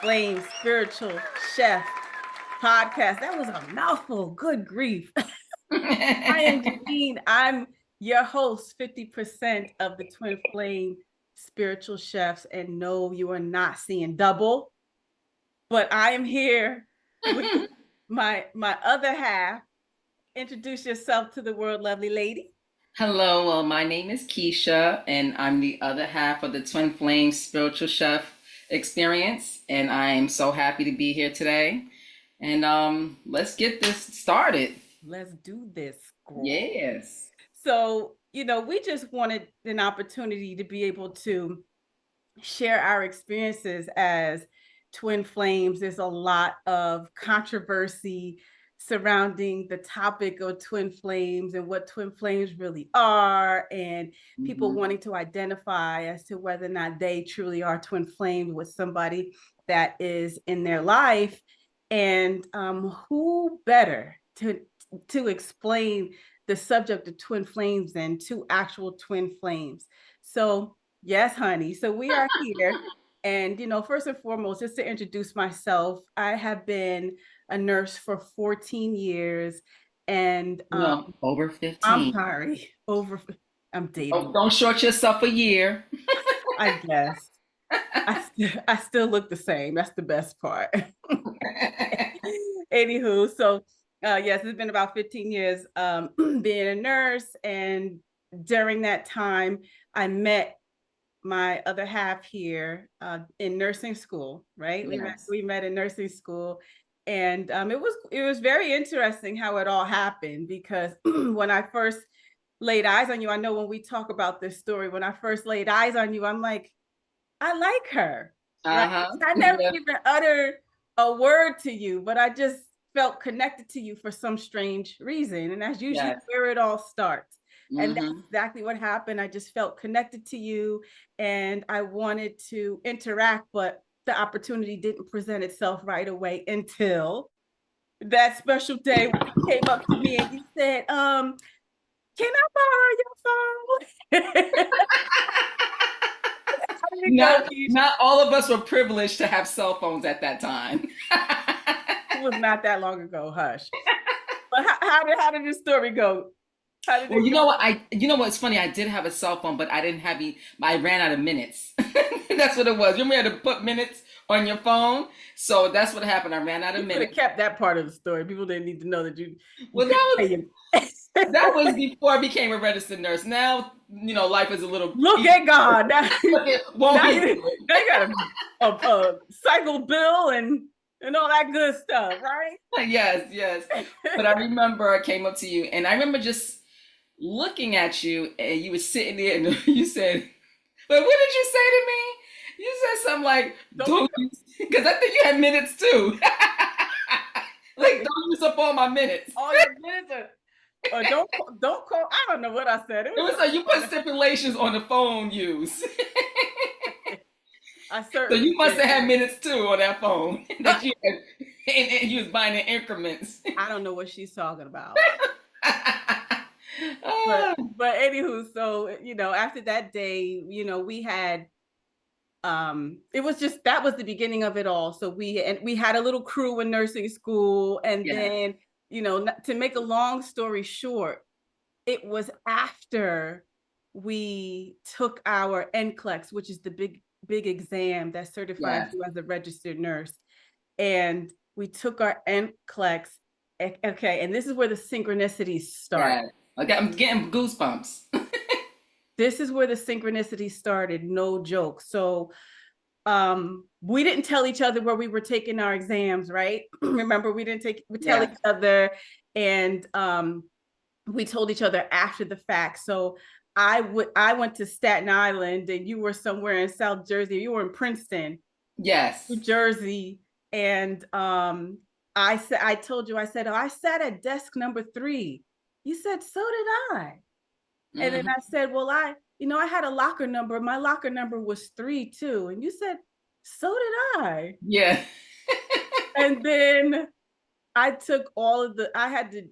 Flames Spiritual Chef podcast. That was a mouthful. Good grief. I am Janine. I'm your host, 50% of the Twin Flame Spiritual Chefs. And no, you are not seeing double, but I am here with my other half. Introduce yourself to the world, lovely lady. Hello, well, my name is Kesha, and I'm the other half of the Twin Flames Spiritual Chef experience, and I'm so happy to be here today. And let's get this started. Let's do this, girl. Yes. So, we just wanted an opportunity to be able to share our experiences as twin flames. There's a lot of controversy surrounding the topic of twin flames and what twin flames really are, and people wanting to identify as to whether or not they truly are twin flames with somebody that is in their life. And who better to explain the subject of twin flames than two actual twin flames? So yes, honey. So we are here. And, first and foremost, just to introduce myself, I have been a nurse for 14 years. And No, over I'm 15. sorry, I'm dating. Oh, don't short yourself a year. I guess. I still look the same. That's the best part. Anywho, so yes, it's been about 15 years being a nurse. And during that time, I met my other half here in nursing school, right? Yes. We met in nursing school, and it was very interesting how it all happened, because when I first laid eyes on you, I know when we talk about this story, when I first laid eyes on you, I'm like, I like her, right? I never Yeah. even uttered a word to you, but I just felt connected to you for some strange reason, and that's usually Yes. where it all starts. And that's Mm-hmm. exactly what happened. I just felt connected to you, and I wanted to interact, but the opportunity didn't present itself right away until that special day when you came up to me and you said, can I borrow your phone? How did it go, Keisha? Not all of us were privileged to have cell phones at that time. It was not that long ago, hush. But how did this story go? How did Well, it you go? know what? You know what's funny? I did have a cell phone, but I didn't have any. I ran out of minutes. That's what it was. You remember you had to put minutes on your phone, so that's what happened. I ran out You of could have minutes. kept that part of the story. People didn't need to know that you Well, couldn't pay your. that was before I became a registered nurse. Now, life is a little Look at God. Now, it won't now be. you got a cycle bill and all that good stuff, right? Yes, yes. But I remember I came up to you, and I remember just looking at you, and you were sitting there, and you said, "But what did you say to me?" You said something like, "Don't use," because I think you had minutes too. Like, don't use up all my minutes. All your minutes or don't call. I don't know what I said. It It was was like you put something. stipulations on the phone use. I So certainly you must did. have had minutes too on that phone that you had, and you was buying in increments. I don't know what she's talking about. But anywho, so after that day, we had it was just that was the beginning of it all. So we had a little crew in nursing school, and Yeah. then to make a long story short, it was after we took our NCLEX, which is the big exam that certifies Yes. you as a registered nurse, and we took our NCLEX. Okay, and this is where the synchronicities start. Yeah. Okay, I'm getting goosebumps. This is where the synchronicity started, no joke. So we didn't tell each other where we were taking our exams, right? Remember, we tell Yeah. each other, and we told each other after the fact. So I went to Staten Island, and you were somewhere in South Jersey. You were in Princeton, Yes. New Jersey, and I told you, I said, oh, I sat at desk number 3. You said, so did I. And then Hmm. I said, well, I had a locker number. My locker number was 3 too. And you said, so did I. Yeah. And then I took all of I had to,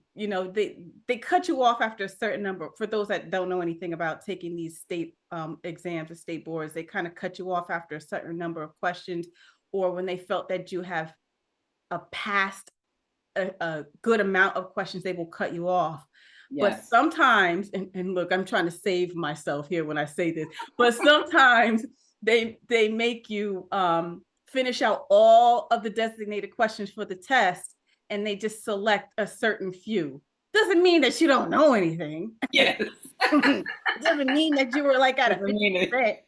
they cut you off after a certain number. For those that don't know anything about taking these state exams or state boards, they kind of cut you off after a certain number of questions. or when they felt that you have past a good amount of questions, they will cut you off. But Yes. sometimes, and look, I'm trying to save myself here when I say this, but sometimes they make you finish out all of the designated questions for the test, and they just select a certain few. Doesn't mean that you don't know anything. Yes. Doesn't mean that you were like at a 50%.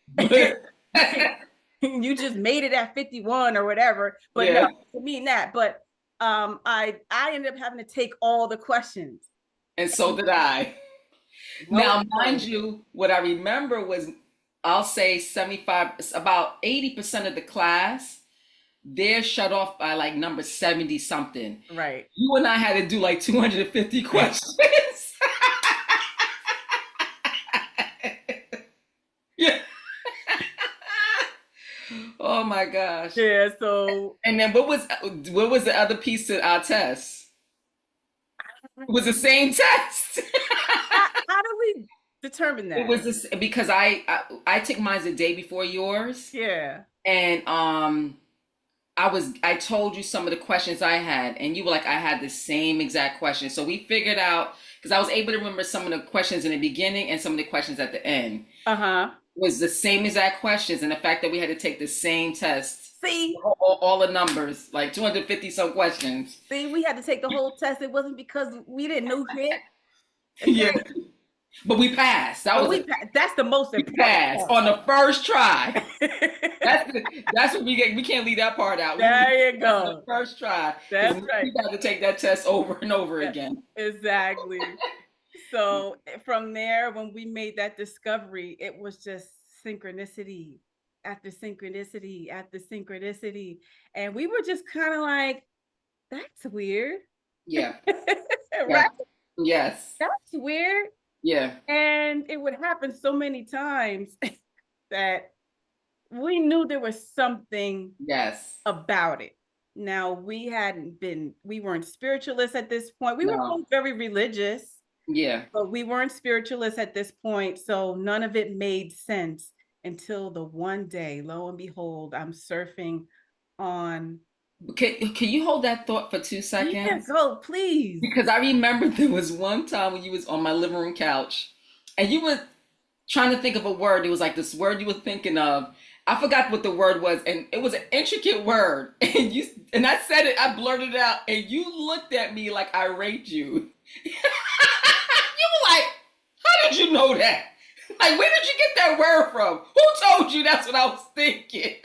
You just made it at 51 or whatever. But yeah. no, I mean that. But I ended up having to take all the questions. And so did I. Now, mind you, what I remember was, I'll say 75, about 80% of the class, they're shut off by like number 70 something. Right. You and I had to do like 250 questions. yeah. Oh my gosh. Yeah. So. And then what was the other piece to our test? It was the same test. How do we determine that? It was this because I took mine the day before yours. Yeah. And I told you some of the questions I had, and you were like, I had the same exact question. So we figured out, because I was able to remember some of the questions in the beginning and some of the questions at the end. Was the same exact questions, and the fact that we had to take the same test. See, all the numbers, like 250 some questions. See, we had to take the whole test. It wasn't because we didn't know shit. Okay? Yeah. But we passed. That's the most important. We passed on the first try. that's what we get. We can't leave that part out. There you go. The first try. That's right. We got to take that test over and over again. Exactly. So from there, when we made that discovery, it was just synchronicity after synchronicity after synchronicity. And we were just kind of like, that's weird. Yeah. Right? Yes. That's weird. Yeah. And it would happen so many times that we knew there was something about it. Now, we weren't spiritualists at this point. We were both very religious. Yeah. But we weren't spiritualists at this point. So none of it made sense until the one day, lo and behold, I'm surfing on. Can you hold that thought for 2 seconds? Yeah, go, please. Because I remember there was one time when you was on my living room couch and you were trying to think of a word. It was like this word you were thinking of. I forgot what the word was, and it was an intricate word. And I said it, I blurted it out, and you looked at me like I raped you. You were like, how did you know that? Like, where did you get that word from? Who told you that's what I was thinking?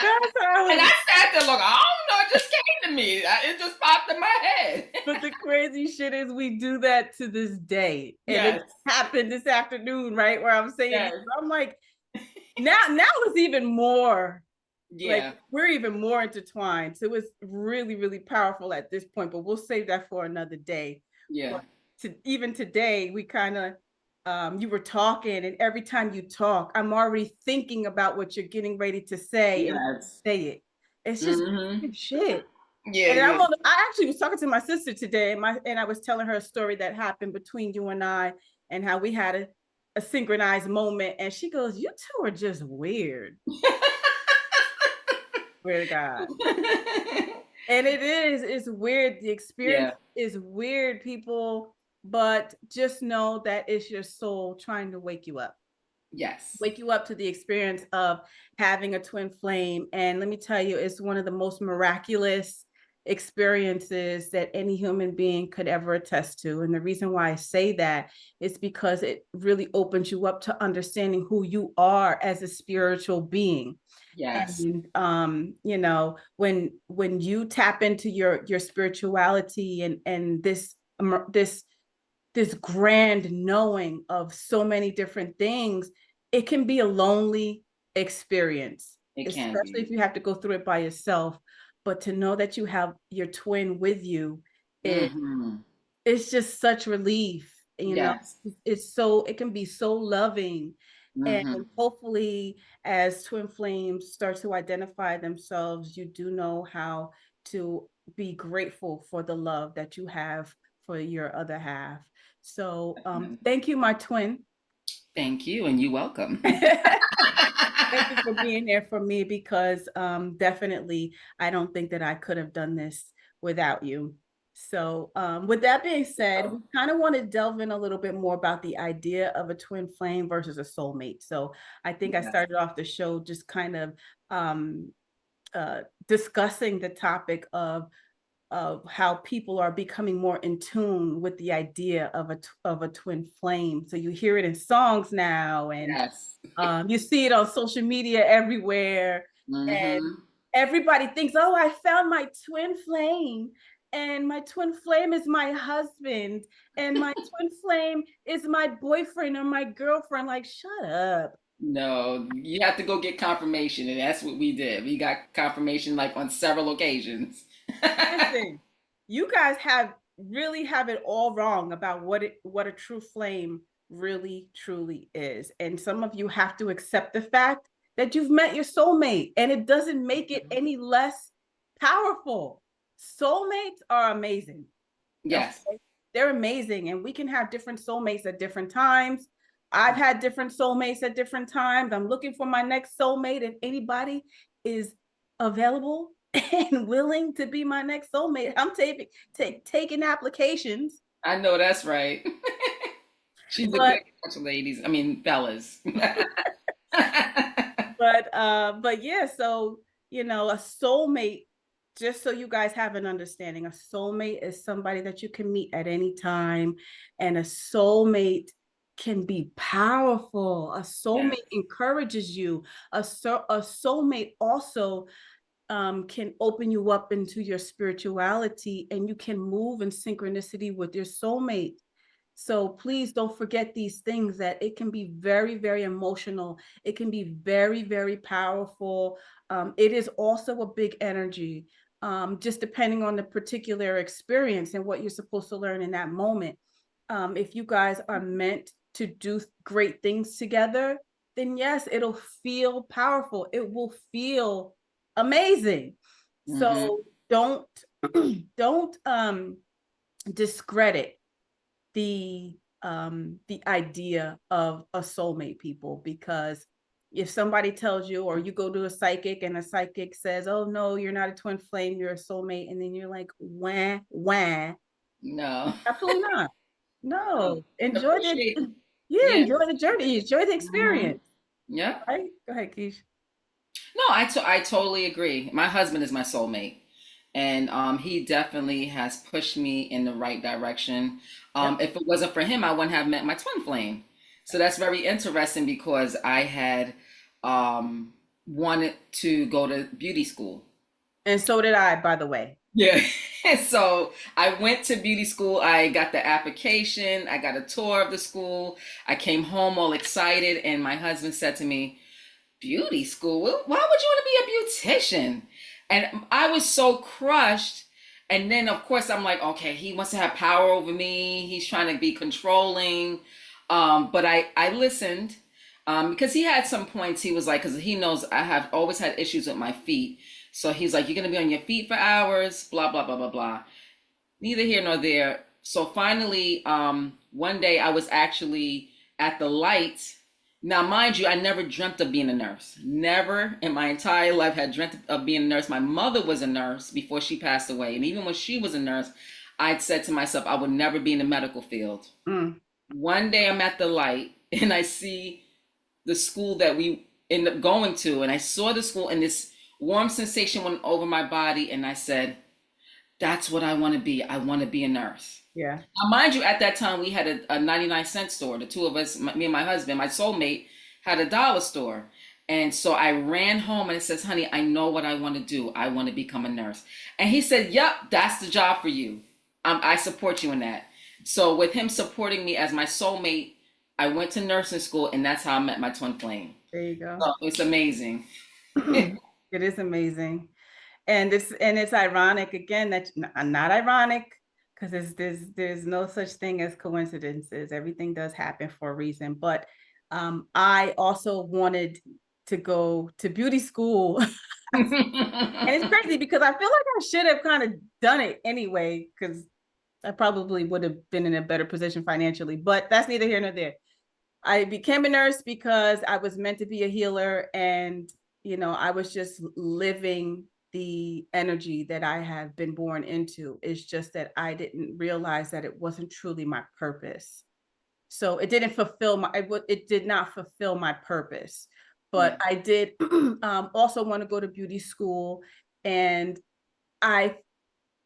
And I sat there like, I don't know, it just came to me. It just popped in my head. But the crazy shit is we do that to this day. And it happened this afternoon, right? Where I'm saying, I'm like, now it's even more. Yeah. Like, we're even more intertwined. So it was really, really powerful at this point, but we'll save that for another day. Yeah. Even today, we kind of, you were talking, and every time you talk, I'm already thinking about what you're getting ready to say. Yes. And say it. It's just shit. Yeah. And I actually was talking to my sister today, and I was telling her a story that happened between you and I, and how we had a synchronized moment. And she goes, "You two are just weird." Swear to God. And it's weird. The experience is weird, people. But just know that it's your soul trying to wake you up. Yes. Wake you up to the experience of having a twin flame. And let me tell you, it's one of the most miraculous experiences that any human being could ever attest to. And the reason why I say that is because it really opens you up to understanding who you are as a spiritual being. Yes. And you know, when you tap into your spirituality and this grand knowing of so many different things, it can be a lonely experience, especially if you have to go through it by yourself. But to know that you have your twin with you, it's just such relief. You know, it can be so loving. And hopefully, as twin flames start to identify themselves, you do know how to be grateful for the love that you have for your other half. So thank you, my twin. Thank you, and you're welcome. Thank you for being there for me because definitely I don't think that I could have done this without you. So with that being said, we kind of want to delve in a little bit more about the idea of a twin flame versus a soulmate. So I think I Yes. started off the show just kind of um, discussing the topic of how people are becoming more in tune with the idea of a twin flame. So you hear it in songs now, and Yes. you see it on social media everywhere, and Mm-hmm. everybody thinks, "Oh, I found my twin flame." And my twin flame is my husband, and my twin flame is my boyfriend or my girlfriend. Like, shut up. No, you have to go get confirmation, and that's what we did. We got confirmation like on several occasions. Listen, you guys have it all wrong about what a true flame really truly is. And some of you have to accept the fact that you've met your soulmate, and it doesn't make it any less powerful. Soulmates are amazing. Yes. Okay? They're amazing, and we can have different soulmates at different times. I've had different soulmates at different times. I'm looking for my next soulmate. If anybody is available and willing to be my next soulmate, I'm taking applications. I know that's right. She's a But good bunch of ladies. I mean, fellas. but yeah, so a soulmate, just so you guys have an understanding, a soulmate is somebody that you can meet at any time, and a soulmate can be powerful. A Yes. soulmate encourages you. A soulmate also can open you up into your spirituality, and you can move in synchronicity with your soulmate. So please don't forget these things, that it can be very, very emotional. It can be very, very powerful. It is also a big energy, just depending on the particular experience and what you're supposed to learn in that moment. If you guys are meant to do great things together, then yes, it'll feel powerful. It will feel amazing. Mm-hmm. So don't don't discredit the idea of a soulmate, people, because if somebody tells you, or you go to a psychic and a psychic says, "Oh no, you're not a twin flame, you're a soulmate," and then you're like, "Wah wah." No. Absolutely not. Oh, No, enjoy appreciate. the yeah, Yeah. enjoy the journey, enjoy the Mm-hmm. experience. Yeah. Right, go ahead, Keish. No, I totally agree. My husband is my soulmate, and he definitely has pushed me in the right direction. Yep. If it wasn't for him, I wouldn't have met my twin flame. So that's very interesting because I had um, wanted to go to beauty school. And so did I, by the way. Yeah. So I went to beauty school. I got the application. I got a tour of the school. I came home all excited, and my husband said to me, beauty school? Why would you want to be a beautician? And I was so crushed. And then, of course, I'm like, okay, he wants to have power over me. He's trying to be controlling. But I listened because he had some points. He was like, because he knows I have always had issues with my feet. So he's like, you're going to be on your feet for hours, blah, blah, blah, blah, blah. Neither here nor there. So finally, one day I was actually at the light. Now, mind you, I never dreamt of being a nurse. Never in my entire life had dreamt of being a nurse. My mother was a nurse before she passed away. And even when she was a nurse, I'd said to myself, I would never be in the medical field. Mm. One day I'm at the light and I see the school that we end up going to. And I saw the school and this warm sensation went over my body. And I said, that's what I want to be. I want to be a nurse. Yeah. Now, mind you, at that time we had a 99-cent store. The two of us, me and my husband, my soulmate, had a dollar store. And so I ran home and it says, honey, I know what I want to do. I want to become a nurse. And he said, yep, that's the job for you. I support you in that. So with him supporting me as my soulmate, I went to nursing school and that's how I met my twin flame. There you go. So it's amazing. It is amazing. And it's ironic again, that not ironic, because there's no such thing as coincidences. Everything does happen for a reason. But I also wanted to go to beauty school. And it's crazy because I feel like I should have kind of done it anyway, because I probably would have been in a better position financially, but that's neither here nor there. I became a nurse because I was meant to be a healer, and I was just living the energy that I have been born into. It's just that I didn't realize that it wasn't truly my purpose. So it didn't fulfill it did not fulfill my purpose. Yeah. But I did also want to go to beauty school, and I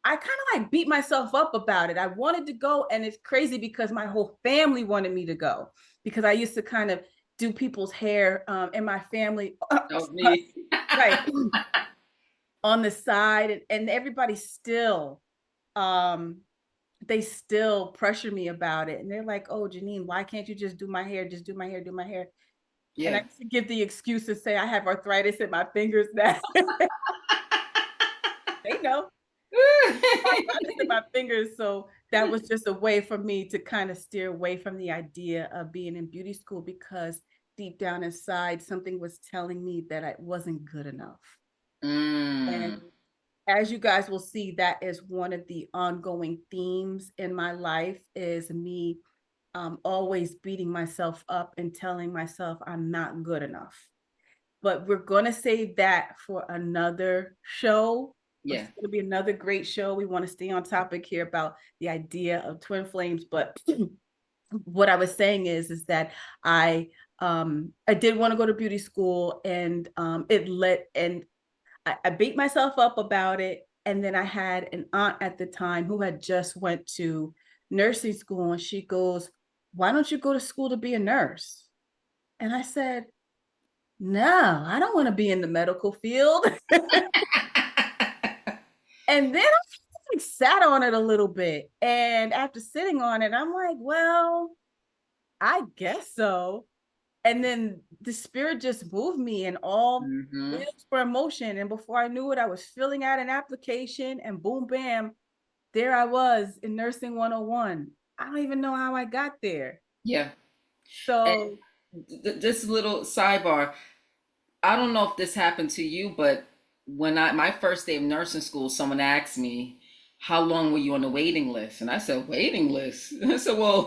I kind of like beat myself up about it. I wanted to go, and it's crazy because my whole family wanted me to go, because I used to kind of do people's hair in my family, That was me. right, on the side, and everybody still, um, they still pressure me about it, and they're like, "Oh, Janine, why can't you just do my hair? Just do my hair, do my hair." And I Yeah. used to give the excuse to say I have arthritis in my fingers now. They know. Arthritis in my fingers. So that was just a way for me to kind of steer away from the idea of being in beauty school, because deep down inside, something was telling me that I wasn't good enough. And Mm. as you guys will see, that is one of the ongoing themes in my life, is me always beating myself up and telling myself I'm not good enough. But we're going to save that for another show. It's Yeah. going to be another great show. We want to stay on topic here about the idea of twin flames. But what I was saying is that I did want to go to beauty school, and I beat myself up about it. And then I had an aunt at the time who had just went to nursing school, and she goes, "Why don't you go to school to be a nurse?" And I said, "No, I don't want to be in the medical field." And then I sat on it a little bit. And after sitting on it, I'm like, well, I guess so. And then the spirit just moved me, and all Hmm. wheels for emotion. And before I knew it, I was filling out an application, and boom, bam, there I was in Nursing 101. I don't even know how I got there. Yeah. And So this little sidebar, I don't know if this happened to you, but when I my first day of nursing school, someone asked me, "How long were you on the waiting list?" And I said, "Waiting list." I said, "Well,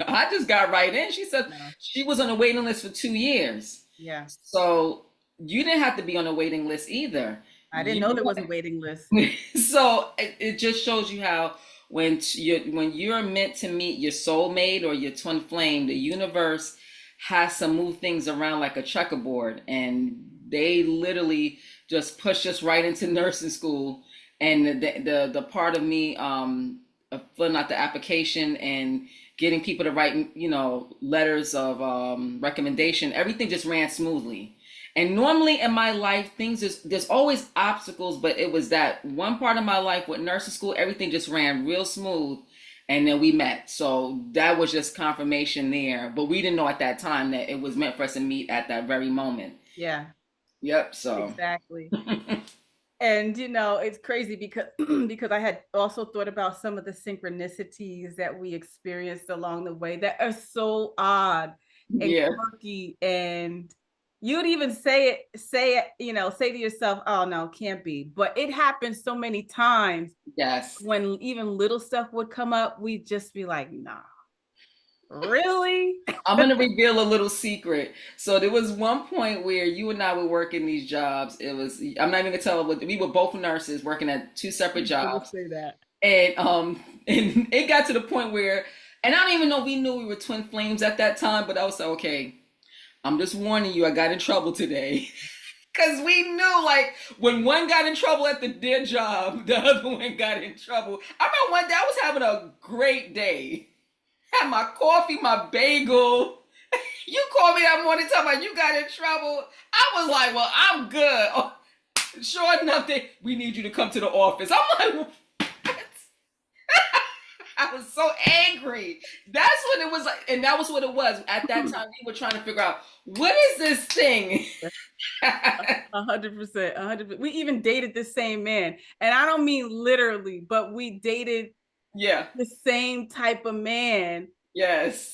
I just got right in." She said no, she was on the waiting list for 2 years. yeah, So you didn't have to be on a waiting list either. I didn't know there was a waiting list. So it just shows you how when you're meant to meet your soulmate or your twin flame, the universe has to move things around like a checkerboard, and they literally just push us right into nursing school. And the part of me of filling out the application and getting people to write letters of recommendation, everything just ran smoothly. And normally in my life, there's always obstacles, but it was that one part of my life with nursing school, everything just ran real smooth, and then we met. So that was just confirmation there. But we didn't know at that time that it was meant for us to meet at that very moment. Yeah, Yep. So exactly. And it's crazy because because I had also thought about some of the synchronicities that we experienced along the way that are so odd and yeah. quirky, and you'd even say to yourself, "Oh no, can't be." But it happens so many times. Yes. When even little stuff would come up, we'd just be like, "Nah, really?" I'm gonna reveal a little secret. So there was one point where you and I were working these jobs. I'm not even gonna tell what we were both nurses working at two separate Never jobs. say that. And and it got to the point where, and I don't even know if we knew we were twin flames at that time, but I was like, okay, I'm just warning you, I got in trouble today. Cause we knew, like, when one got in trouble at their job, the other one got in trouble. I remember one day I was having a great day. Had my coffee, my bagel. You called me that morning talking about you got in trouble. I was like, well, I'm good. Oh, sure enough, we need you to come to the office. I'm like, I was so angry. That's what it was like, and that was what it was. At that time, we were trying to figure out what is this thing. 100%, 100%. We even dated the same man, and I don't mean literally, but we dated Yeah. the same type of man. Yes.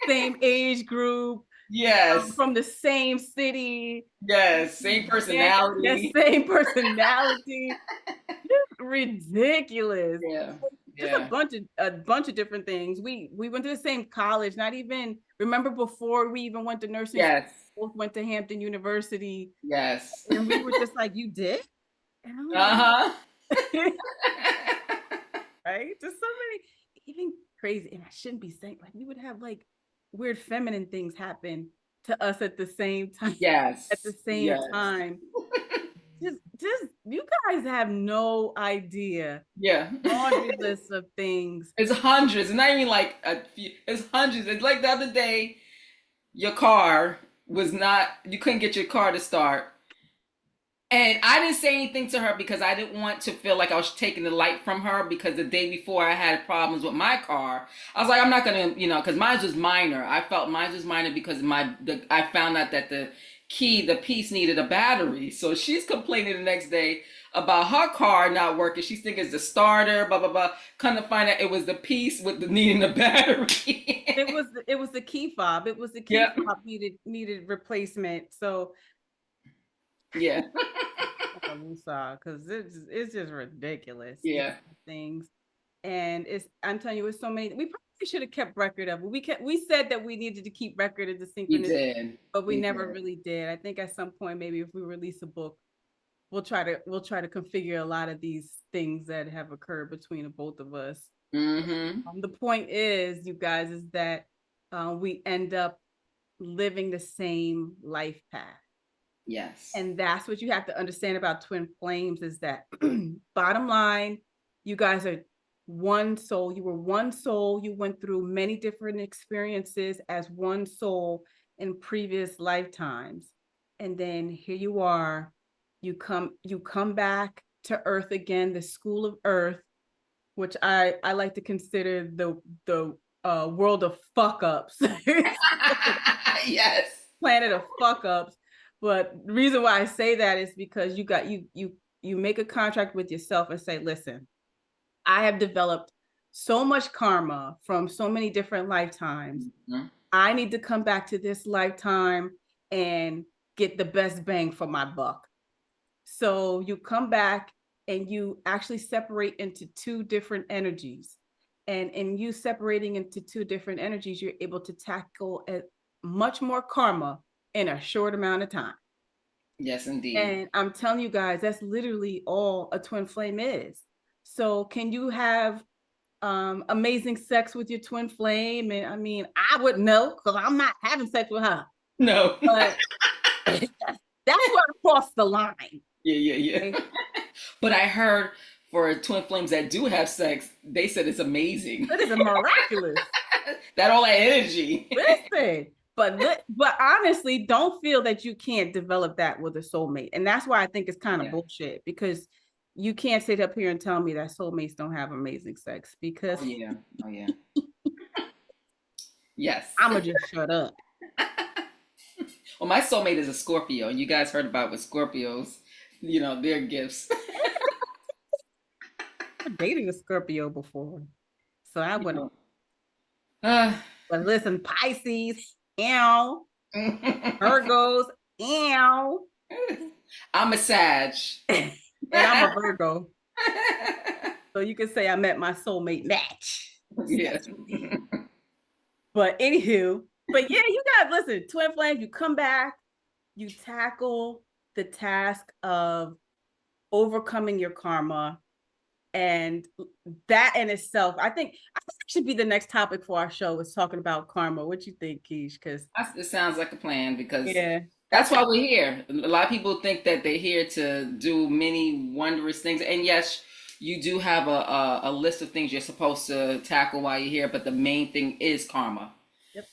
Same age group, Yes. from the same city. Yes. Same Yeah, the personality. same personality. Ridiculous. Yeah. just a bunch of different things. We went to the same college, not even, remember before we even went to nursing school, both went to Hampton University. Yes. And we were just like, you did? And I'm like, right? Just so many, even crazy. And I shouldn't be saying, like, we would have like weird feminine things happen to us at the same time. Yes. At the same time. Just you guys have no idea. Yeah. Laundry lists of things. It's hundreds. It's not even like a few. It's hundreds. It's like the other day, your car was not, you couldn't get your car to start. And I didn't say anything to her because I didn't want to feel like I was taking the light from her, because the day before I had problems with my car. I was like, I'm not going to, because mine was minor. I felt mine was minor because I found out that the piece needed a battery. So she's complaining the next day about her car not working. She's thinking it's the starter, blah, blah, blah. Come to find out it was the piece with the needing the battery. it was the key fob. It was the key fob needed replacement. So yeah. Because it's just ridiculous. Yeah. Things. And I'm telling you, it's so many. We probably should have kept record of it. We said that we needed to keep record of the synchronicity, but we never really did. I think at some point, maybe if we release a book, we'll try to configure a lot of these things that have occurred between the both of us. The point is, you guys, is that we end up living the same life path. Yes. And that's what you have to understand about Twin Flames, is that bottom line, you guys are one soul. You were one soul. You went through many different experiences as one soul in previous lifetimes. And then here you are, you come back to Earth again, the school of Earth, which I like to consider the world of fuck ups. Yes. Planet of fuck ups. But the reason why I say that is because you make a contract with yourself and say, listen, I have developed so much karma from so many different lifetimes. I need to come back to this lifetime and get the best bang for my buck. So you come back and you actually separate into two different energies. And in you separating into two different energies, you're able to tackle much more karma in a short amount of time. Yes, indeed. And I'm telling you guys, that's literally all a twin flame is. So can you have amazing sex with your twin flame? And I mean, I wouldn't know because I'm not having sex with her. No. But that's where I crossed the line. Yeah. Okay? But I heard for twin flames that do have sex, they said it's amazing. It is miraculous. That all that energy. Listen. But honestly, don't feel that you can't develop that with a soulmate. And that's why I think it's kind of bullshit, because you can't sit up here and tell me that soulmates don't have amazing sex, because oh yeah. Yes. I'm gonna just shut up. Well, my soulmate is a Scorpio, and you guys heard about with Scorpios, their gifts. I'm dating a Scorpio before, so I wouldn't. But listen, Pisces, ew. Virgos, ew. I'm a Sag. And I'm a Virgo. So you can say I met my soulmate match. Yes. But anywho, you guys, listen, twin flames, you come back, you tackle the task of overcoming your karma. And that in itself, I think should be the next topic for our show, is talking about karma. What you think, Keish? Because it sounds like a plan, because that's why we're here. A lot of people think that they're here to do many wondrous things. And yes, you do have a list of things you're supposed to tackle while you're here, but the main thing is karma. Yep.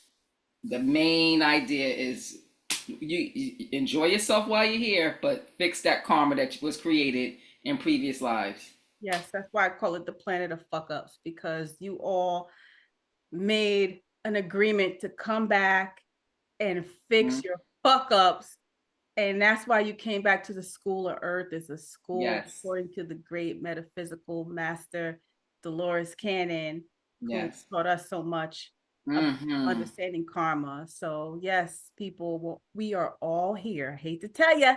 The main idea is you enjoy yourself while you're here, but fix that karma that was created in previous lives. Yes, that's why I call it the planet of fuck ups, because you all made an agreement to come back and fix your fuck ups. And that's why you came back to the school of Earth. It's a school, according to the great metaphysical master Dolores Cannon, who taught us so much of understanding karma. So yes, people, we are all here. I hate to tell you,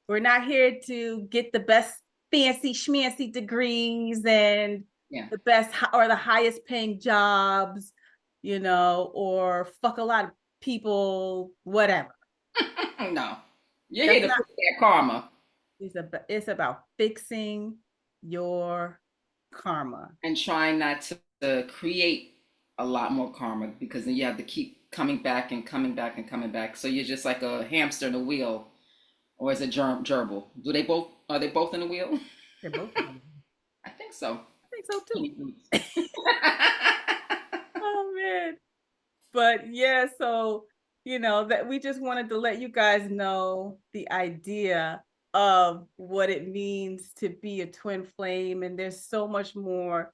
we're not here to get the best fancy schmancy degrees and Yeah. the best or the highest paying jobs, or fuck a lot of people, whatever. No. You're here That's to not, fix that karma it's about fixing your karma. and trying not to create a lot more karma, because then you have to keep coming back and coming back and coming back. So you're just like a hamster in a wheel, or is it gerbil? Are they both in the wheel? They're both in them. I think so. I think so too. Oh man. But yeah, so that we just wanted to let you guys know the idea of what it means to be a twin flame. And there's so much more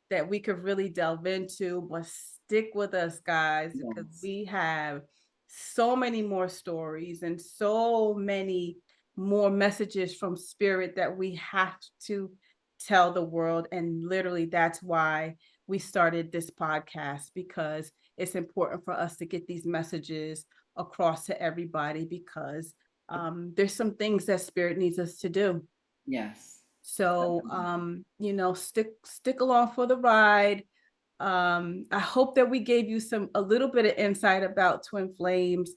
that we could really delve into, but stick with us, guys, because Yes. we have so many more stories and so many more messages from spirit that we have to tell the world. And literally, that's why we started this podcast, because it's important for us to get these messages across to everybody, because there's some things that spirit needs us to do. Yes. So stick along for the ride. I hope that we gave you a little bit of insight about twin flames,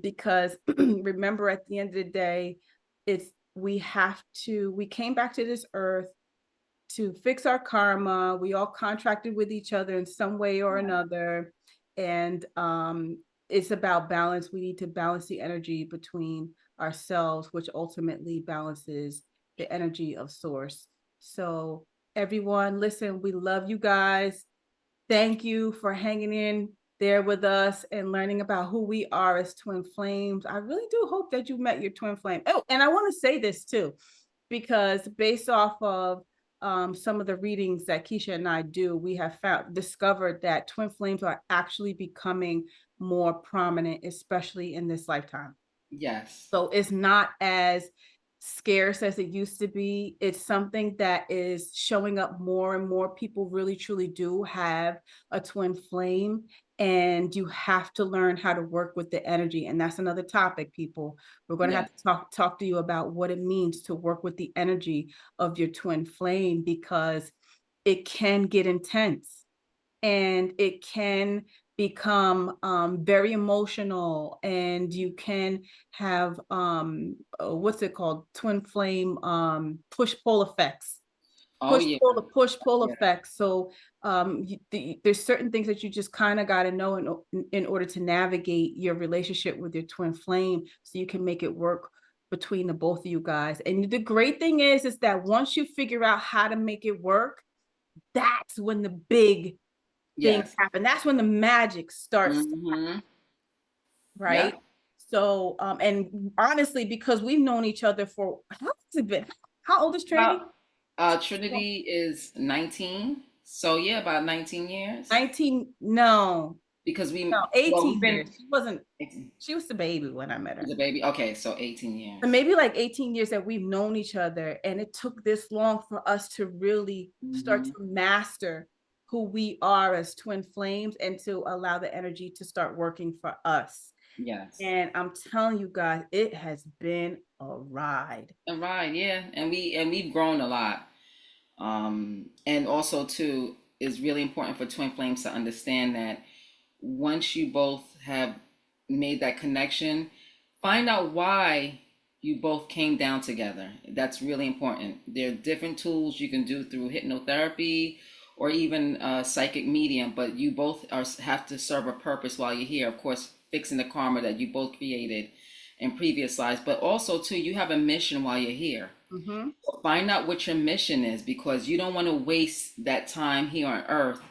because remember, at the end of the day, we came back to this earth to fix our karma. We all contracted with each other in some way or another. And it's about balance. We need to balance the energy between ourselves, which ultimately balances the energy of source. So, everyone, listen, we love you guys. Thank you for hanging in there with us and learning about who we are as twin flames. I really do hope that you met your twin flame. Oh, and I want to say this too, because based off of some of the readings that Kesha and I do, we have discovered that twin flames are actually becoming more prominent, especially in this lifetime. Yes. So it's not as scarce as it used to be. It's something that is showing up more and more. People really truly do have a twin flame, and you have to learn how to work with the energy. And that's another topic, people. We're going to have Yes. to talk to you about what it means to work with the energy of your twin flame, because it can get intense and it can become very emotional, and you can have what's it called, twin flame push pull effects, Oh yeah. push pull Yeah. effects. So there's certain things that you just kind of got to know in order to navigate your relationship with your twin flame, so you can make it work between the both of you guys. And the great thing is that once you figure out how to make it work, that's when the big things Yes. happen. That's when the magic starts, Mm-hmm. right? Yep. So, and honestly, because we've known each other for, how has it been? How old is Trinity? About Trinity is 19. So yeah, about 19 years. 19, no, Because no, we've 18 been years. She wasn't, 18. she was the baby when I met her. The baby. Okay, so 18 And years. maybe like 18 years that we've known each other. And it took this long for us to really start Mm-hmm. to master who we are as twin flames, and to allow the energy to start working for us. Yes. And I'm telling you guys, it has been a ride. And right, yeah. We've grown a lot. And also too, is really important for twin flames to understand that once you both have made that connection, find out why you both came down together. That's really important. There are different tools you can do through hypnotherapy or even psychic medium, but you both have to serve a purpose while you're here. Of course, fixing the karma that you both created in previous lives, but also too, you have a mission while you're here. Mm-hmm. So find out what your mission is, because you don't want to waste that time here on earth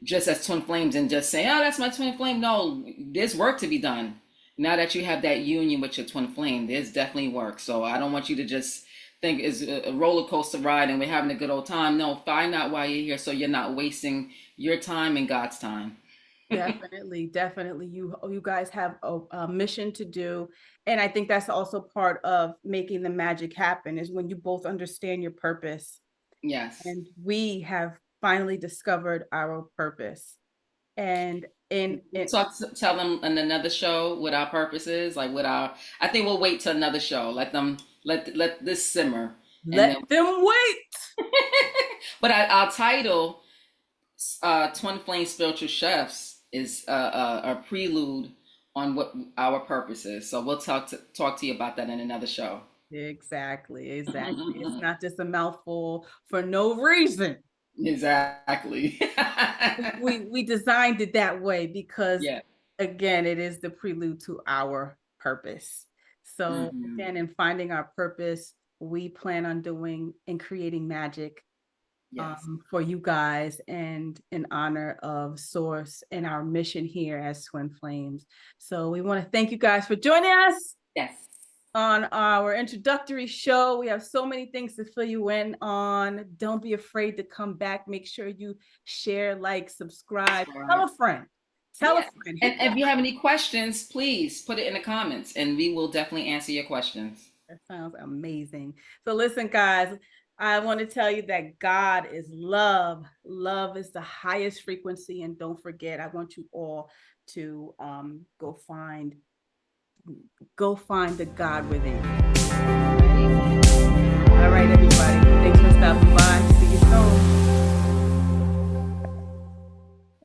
just as twin flames and just say, oh, that's my twin flame. No, there's work to be done. Now that you have that union with your twin flame, there's definitely work. So I don't want you to just think it's a roller coaster ride and we're having a good old time. No, find out why you're here so you're not wasting your time and God's time. Definitely, definitely. You guys have a mission to do. And I think that's also part of making the magic happen, is when you both understand your purpose. Yes. And we have finally discovered our purpose. And in Tell them in another show what our purpose is, like what our. I think we'll wait till another show. Let this simmer, Let them wait. But our title, Twin Flame Spiritual Chefs, is a prelude on what our purpose is. So we'll talk to you about that in another show. Exactly. It's not just a mouthful for no reason. Exactly. we designed it that way because, yeah. again, it is the prelude to our purpose. So again, in finding our purpose, we plan on doing and creating magic for you guys, and in honor of Source and our mission here as Twin Flames. So we want to thank you guys for joining us. Yes. On our introductory show. We have so many things to fill you in on. Don't be afraid to come back. Make sure you share, like, subscribe, tell a friend. Tell a friend. And if you have any questions, please put it in the comments and we will definitely answer your questions. That sounds amazing. So listen, guys, I want to tell you that God is love. Love is the highest frequency. And don't forget, I want you all to go find the God within you.